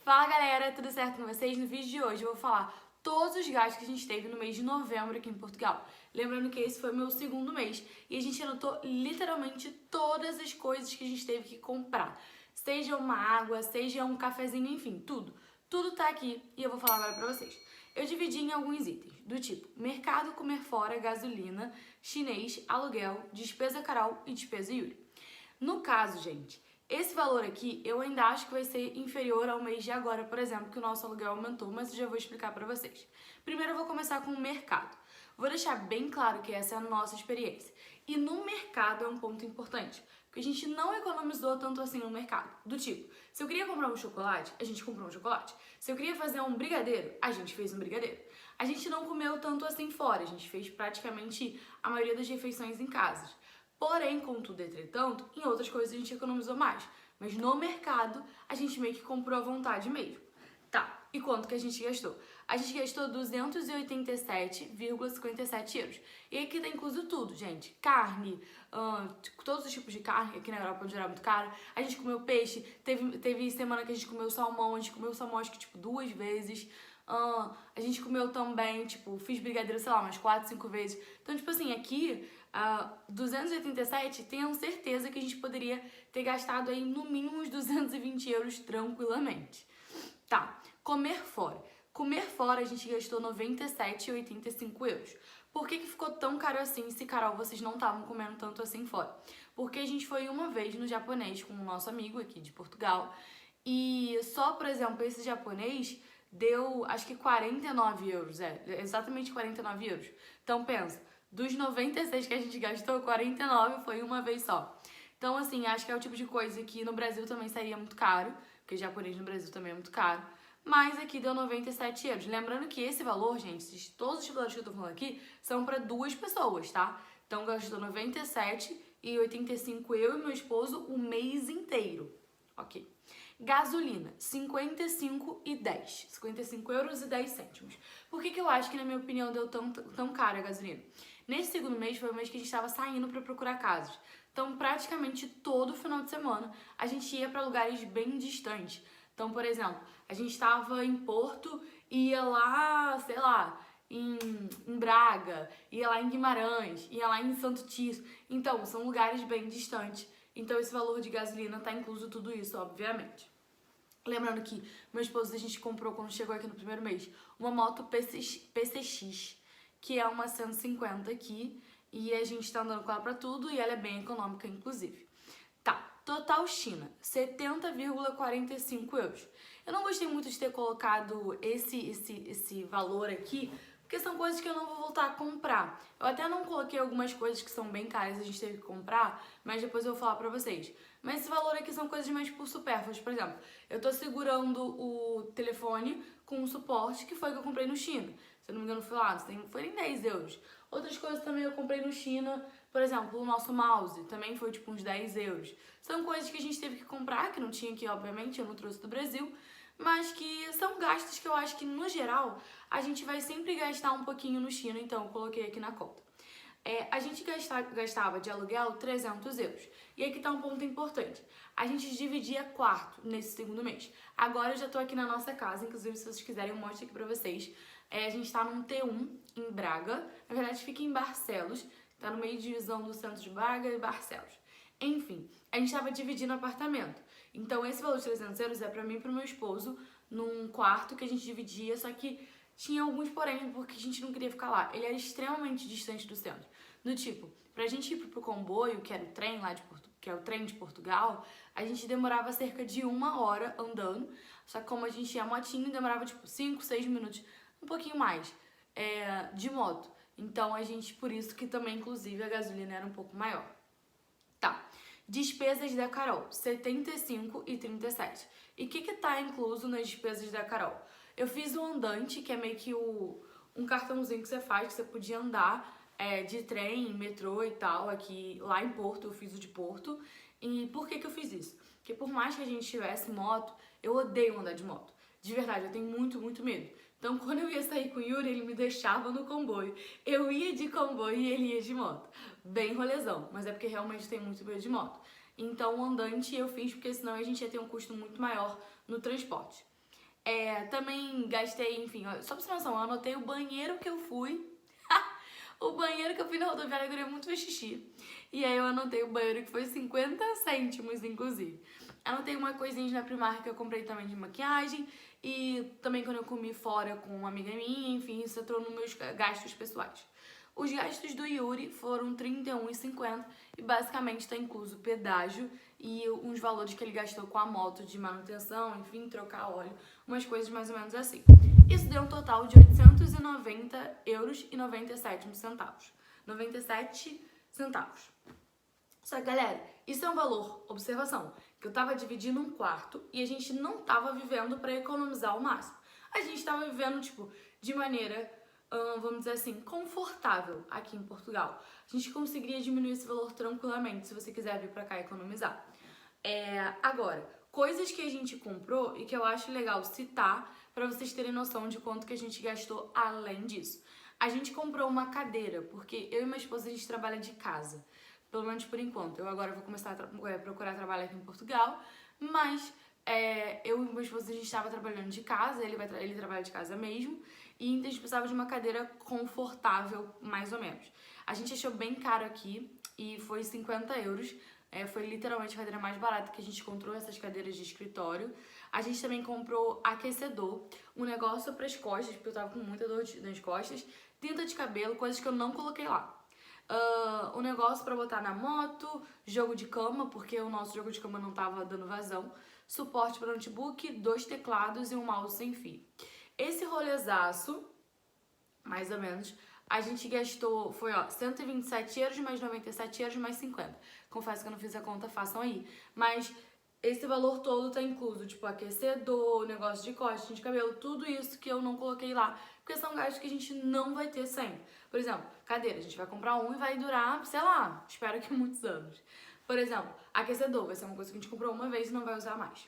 Fala galera, tudo certo com vocês? No vídeo de hoje eu vou falar todos os gastos que a gente teve no mês de novembro aqui em Portugal. Lembrando que esse foi o meu segundo mês e a gente anotou literalmente todas as coisas que a gente teve que comprar. Seja uma água, seja um cafezinho, enfim, tudo. Tudo tá aqui e eu vou falar agora pra vocês. Eu dividi em alguns itens, do tipo mercado, comer fora, gasolina, chinês, aluguel, despesa Carol e despesa Yuri. No caso, gente, esse valor aqui eu ainda acho que vai ser inferior ao mês de agora, por exemplo, que o nosso aluguel aumentou, mas eu já vou explicar pra vocês. Primeiro eu vou começar com o mercado. Vou deixar bem claro que essa é a nossa experiência. E no mercado é um ponto importante, porque a gente não economizou tanto assim no mercado. Do tipo, se eu queria comprar um chocolate, a gente comprou um chocolate. Se eu queria fazer um brigadeiro, a gente fez um brigadeiro. A gente não comeu tanto assim fora, a gente fez praticamente a maioria das refeições em casa. Porém, contudo, entretanto, em outras coisas a gente economizou mais. Mas no mercado, a gente meio que comprou à vontade mesmo. Tá, e quanto que a gente gastou? A gente gastou 287,57 euros. E aqui tá incluso tudo, gente. Carne, todos os tipos de carne, aqui na Europa onde era muito caro. A gente comeu peixe, teve semana que a gente comeu salmão, a gente comeu salmão acho que tipo 2 vezes. A gente comeu também, tipo, fiz brigadeiro, sei lá, umas 4, 5 vezes. Então, tipo assim, aqui, 287, tenham certeza que a gente poderia ter gastado aí no mínimo uns 220 euros tranquilamente. Tá, comer fora. Comer fora a gente gastou 97,85 euros. Por que ficou tão caro assim se, Carol, vocês não estavam comendo tanto assim fora? Porque a gente foi uma vez no japonês com o nosso amigo aqui de Portugal e só, por exemplo, esse japonês deu, acho que 49 euros, exatamente 49 euros. Então, pensa, dos 96 que a gente gastou, 49 foi uma vez só. Então, assim, acho que é o tipo de coisa que no Brasil também seria muito caro, porque japonês no Brasil também é muito caro, mas aqui deu 97 euros. Lembrando que esse valor, gente, todos os valores que eu tô falando aqui, são para 2 pessoas, tá? Então, gastou 97,85 eu e meu esposo o mês inteiro. Ok. Gasolina, 55,10. 55 euros e 10 cêntimos. Por que eu acho que, na minha opinião, deu tão caro a gasolina? Nesse segundo mês foi o mês que a gente estava saindo para procurar casas. Então, praticamente todo final de semana, a gente ia para lugares bem distantes. Então, por exemplo, a gente estava em Porto e ia lá, sei lá, em Braga, ia lá em Guimarães, ia lá em Santo Tirso. Então, são lugares bem distantes. Então, esse valor de gasolina tá incluso tudo isso, obviamente. Lembrando que meu esposo, a gente comprou quando chegou aqui no primeiro mês, uma moto PCX, que é uma 150 aqui, e a gente tá andando com ela pra tudo e ela é bem econômica, inclusive. Tá, total China, 70,45 euros. Eu não gostei muito de ter colocado esse valor aqui, porque são coisas que eu não vou voltar a comprar. Eu até não coloquei algumas coisas que são bem caras, a gente teve que comprar, mas depois eu vou falar pra vocês. Mas esse valor aqui são coisas mais por supérfluas. Por exemplo, eu tô segurando o telefone com um suporte que foi que eu comprei no China. Se eu não me engano, foi em 10 euros. Outras coisas também eu comprei no China, por exemplo, o nosso mouse também foi tipo uns 10 euros. São coisas que a gente teve que comprar, que não tinha aqui, obviamente, eu não trouxe do Brasil, mas que são gastos que eu acho que, no geral, a gente vai sempre gastar um pouquinho no China, então eu coloquei aqui na conta. A gente gastava de aluguel 300 euros. E aqui tá um ponto importante. A gente dividia quarto nesse segundo mês. Agora eu já tô aqui na nossa casa, inclusive se vocês quiserem eu mostro aqui pra vocês. A gente tá num T1 em Braga, na verdade fica em Barcelos, tá no meio de divisão do centro de Braga e Barcelos. Enfim, a gente tava dividindo apartamento. Então esse valor de 300 euros é pra mim e pro meu esposo, num quarto que a gente dividia, só que tinha alguns porém, porque a gente não queria ficar lá. Ele era extremamente distante do centro. Do tipo, pra gente ir pro comboio, que era o trem lá que é o trem de Portugal, a gente demorava cerca de 1 hora andando. Só que como a gente ia motinho, demorava tipo 5, 6 minutos, um pouquinho mais, de moto. Então a gente, por isso que também, inclusive, a gasolina era um pouco maior. Tá. Despesas da Carol, 75,37. E o que tá incluso nas despesas da Carol? Eu fiz um andante, que é meio que um cartãozinho que você faz, que você podia andar de trem, metrô e tal, aqui lá em Porto, eu fiz o de Porto. E por que eu fiz isso? Porque por mais que a gente tivesse moto, eu odeio andar de moto. De verdade, eu tenho muito, muito medo. Então, quando eu ia sair com o Yuri, ele me deixava no comboio. Eu ia de comboio e ele ia de moto. Bem rolezão, mas é porque realmente eu tenho muito medo de moto. Então, o andante eu fiz porque senão a gente ia ter um custo muito maior no transporte. Também gastei, enfim, ó, só pra você ter noção, eu anotei o banheiro que eu fui. O banheiro que eu fui na rodoviária, eu queria muito ver xixi. E aí eu anotei o banheiro que foi 50 cêntimos, inclusive. Anotei uma coisinha na Primark que eu comprei também de maquiagem. E também quando eu comi fora com uma amiga minha, enfim, isso entrou nos meus gastos pessoais. Os gastos do Yuri foram R$31,50 e basicamente está incluso pedágio e uns valores que ele gastou com a moto de manutenção, enfim, trocar óleo, umas coisas mais ou menos assim. Isso deu um total de €890,97. 97 centavos. Só que, galera, isso é um valor, observação, que eu tava dividindo um quarto e a gente não tava vivendo para economizar ao máximo. A gente tava vivendo, tipo, de maneira, vamos dizer assim, confortável aqui em Portugal. A gente conseguiria diminuir esse valor tranquilamente se você quiser vir pra cá economizar. Agora, coisas que a gente comprou e que eu acho legal citar para vocês terem noção de quanto que a gente gastou além disso. A gente comprou uma cadeira, porque eu e minha esposa a gente trabalha de casa. Pelo menos por enquanto. Eu agora vou começar a procurar trabalho aqui em Portugal, mas eu e meu esposo a gente estava trabalhando de casa, ele trabalha de casa mesmo, e então a gente precisava de uma cadeira confortável, mais ou menos. A gente achou bem caro aqui e foi €50. Foi literalmente a cadeira mais barata que a gente encontrou, essas cadeiras de escritório. A gente também comprou aquecedor, um negócio para as costas, porque eu tava com muita dor nas costas, tinta de cabelo, coisas que eu não coloquei lá. Um negócio pra botar na moto, jogo de cama, porque o nosso jogo de cama não tava dando vazão, suporte para notebook, 2 teclados e um mouse sem fio. Esse rolezaço, mais ou menos, a gente gastou, foi €127 mais €97 mais 50. Confesso que eu não fiz a conta, façam aí. Mas esse valor todo tá incluso, tipo, aquecedor, negócio de corte, de cabelo, tudo isso que eu não coloquei lá, porque são gastos que a gente não vai ter sempre. Por exemplo, cadeira, a gente vai comprar um e vai durar, sei lá, espero que muitos anos. Por exemplo, aquecedor vai ser uma coisa que a gente comprou uma vez e não vai usar mais.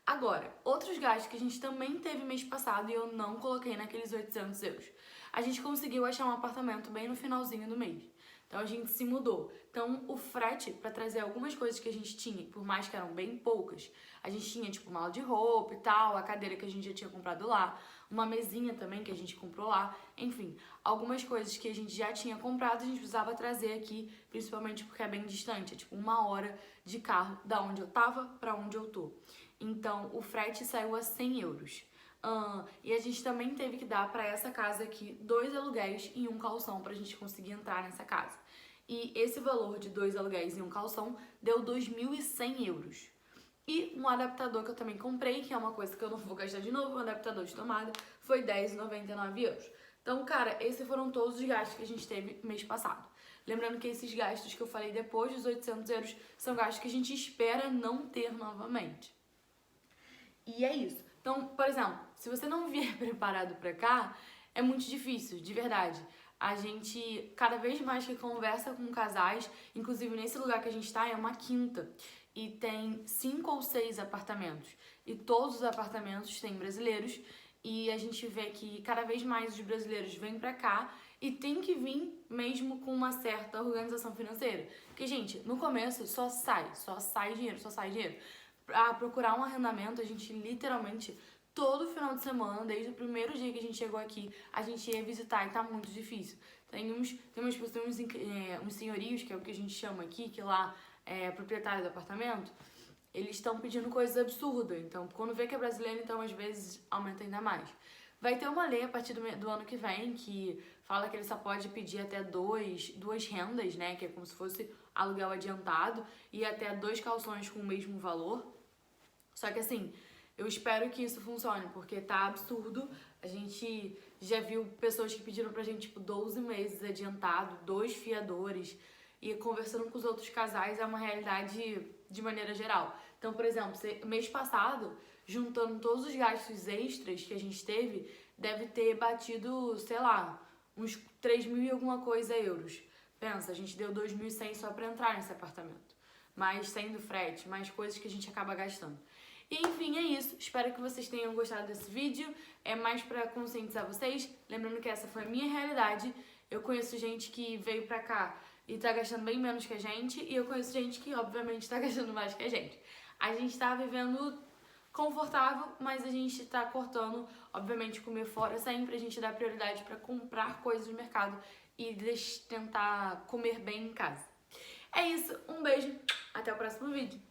Agora, outros gastos que a gente também teve mês passado e eu não coloquei naqueles €800. A gente conseguiu achar um apartamento bem no finalzinho do mês. Então a gente se mudou. Então o frete para trazer algumas coisas que a gente tinha, por mais que eram bem poucas, a gente tinha tipo mala de roupa e tal, a cadeira que a gente já tinha comprado lá, uma mesinha também que a gente comprou lá, enfim, algumas coisas que a gente já tinha comprado a gente precisava trazer aqui, principalmente porque é bem distante, é tipo 1 hora de carro da onde eu tava para onde eu tô. Então o frete saiu a €100. E a gente também teve que dar para essa casa aqui 2 aluguéis e um calção pra gente conseguir entrar nessa casa. E esse valor de 2 aluguéis e um calção deu €2.100. E um adaptador que eu também comprei, que é uma coisa que eu não vou gastar de novo, um adaptador de tomada, foi €10,99. Então, cara, esses foram todos os gastos que a gente teve mês passado. Lembrando que esses gastos que eu falei depois dos €800 são gastos que a gente espera não ter novamente. E é isso. Então, por exemplo, se você não vier preparado pra cá, é muito difícil, de verdade. A gente, cada vez mais que conversa com casais, inclusive nesse lugar que a gente tá, é uma quinta. E tem 5 ou 6 apartamentos. E todos os apartamentos têm brasileiros. E a gente vê que cada vez mais os brasileiros vêm pra cá e tem que vir mesmo com uma certa organização financeira. Porque, gente, no começo só sai dinheiro. Pra procurar um arrendamento, a gente literalmente, todo final de semana, desde o primeiro dia que a gente chegou aqui, a gente ia visitar e tá muito difícil. Tem uns senhorios, que é o que a gente chama aqui, que lá é proprietário do apartamento, eles estão pedindo coisas absurdas. Então, quando vê que é brasileiro, então às vezes aumenta ainda mais. Vai ter uma lei a partir do ano que vem que fala que ele só pode pedir até duas rendas, né? Que é como se fosse aluguel adiantado, e até 2 calções com o mesmo valor. Só que assim, eu espero que isso funcione, porque tá absurdo. A gente já viu pessoas que pediram pra gente, tipo, 12 meses adiantado, 2 fiadores. E conversando com os outros casais é uma realidade de maneira geral. Então, por exemplo, mês passado, juntando todos os gastos extras que a gente teve, deve ter batido, sei lá, uns 3.000 e alguma coisa euros. Pensa, a gente deu 2.100 só pra entrar nesse apartamento. Mais sendo frete, mais coisas que a gente acaba gastando. E enfim, é isso. Espero que vocês tenham gostado desse vídeo. É mais pra conscientizar vocês. Lembrando que essa foi a minha realidade. Eu conheço gente que veio pra cá e tá gastando bem menos que a gente. E eu conheço gente que, obviamente, tá gastando mais que a gente. A gente tá vivendo confortável, mas a gente tá cortando, obviamente, comer fora sempre, a gente dá prioridade pra comprar coisas no mercado e tentar comer bem em casa. É isso, um beijo, até o próximo vídeo.